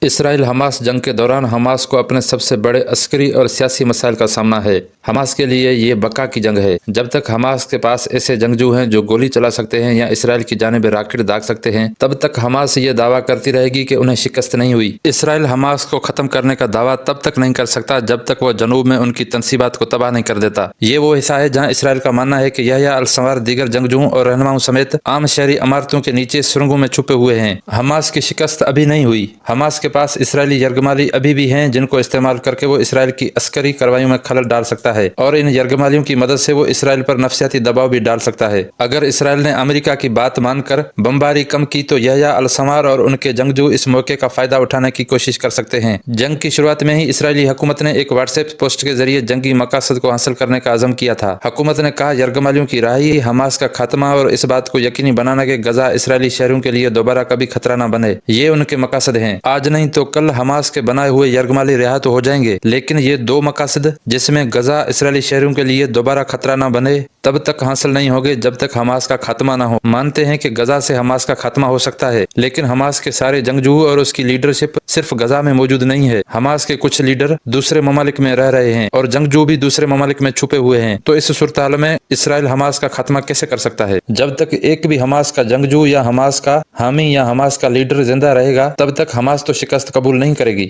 اسرائیل Hamas جنگ کے دوران حماس کو اپنے سب سے بڑے عسکری اور سیاسی مسائل کا سامنا ہے۔ حماس کے لیے یہ بقا کی جنگ ہے۔ جب تک حماس کے پاس ایسے جنگجو ہیں جو گولی چلا سکتے ہیں یا اسرائیل کی جانب راکٹ داغ سکتے ہیں، تب تک حماس یہ دعویٰ کرتی رہے گی کہ انہیں شکست نہیں ہوئی۔ اسرائیل حماس کو ختم کرنے کا دعویٰ تب تک نہیں کر سکتا جب تک وہ جنوب میں ان کی تنصیبات کو تباہ نہیں کر دیتا۔ یہ وہ حصہ ہے جہاں اسرائیل کا ماننا ہے کہ یحییٰ السنوار دیگر جنگجوؤں اور رہنماؤں سمیت عام شہری عمارتوں کے نیچے سرنگوں میں چھپے ہوئے ہیں۔ حماس کی شکست ابھی نہیں ہوئی۔ حماس کے پاس اسرائیلی یرغمالی ابھی بھی ہیں جن کو استعمال کر کے وہ اسرائیل کی عسکری کارروائیوں میں خلل ڈال سکتا ہے، اور ان یرغمالیوں کی مدد سے وہ اسرائیل پر نفسیاتی دباؤ بھی ڈال سکتا ہے۔ اگر اسرائیل نے امریکہ کی بات مان کر بمباری کم کی تو یحییٰ السنوار اور ان کے جنگجو اس موقع کا فائدہ اٹھانے کی کوشش کر سکتے ہیں۔ جنگ کی شروعات میں ہی اسرائیلی حکومت نے ایک واٹس ایپ پوسٹ کے ذریعے جنگی مقاصد کو حاصل کرنے کا عزم کیا تھا۔ حکومت نے کہا یرغمالیوں کی رہائی، حماس کا خاتمہ اور اس بات کو یقینی بنانا کہ غزہ اسرائیلی شہریوں کے لیے دوبارہ کبھی خطرہ نہ بنے، یہ ان کے مقاصد ہیں۔ آج نہیں تو کل حماس کے بنائے ہوئے یرغمالی رہا تو ہو جائیں گے، لیکن یہ دو مقاصد جس میں غزہ اسرائیلی شہریوں کے لیے دوبارہ خطرہ نہ بنے تب تک حاصل نہیں ہوگے جب تک حماس کا خاتمہ نہ ہو۔ مانتے ہیں کہ غزہ سے حماس کا خاتمہ ہو سکتا ہے، لیکن حماس کے سارے جنگجو اور اس کی لیڈرشپ صرف غزہ میں موجود نہیں ہے۔ حماس کے کچھ لیڈر دوسرے ممالک میں رہ رہے ہیں اور جنگجو بھی دوسرے ممالک میں چھپے ہوئے ہیں۔ تو اس صورتحال میں اسرائیل حماس کا خاتمہ کیسے کر سکتا ہے؟ جب تک ایک بھی حماس کا جنگجو یا حماس کا حامی یا حماس کا لیڈر زندہ رہے گا تب تک حماس تو شکست قبول نہیں کرے گی۔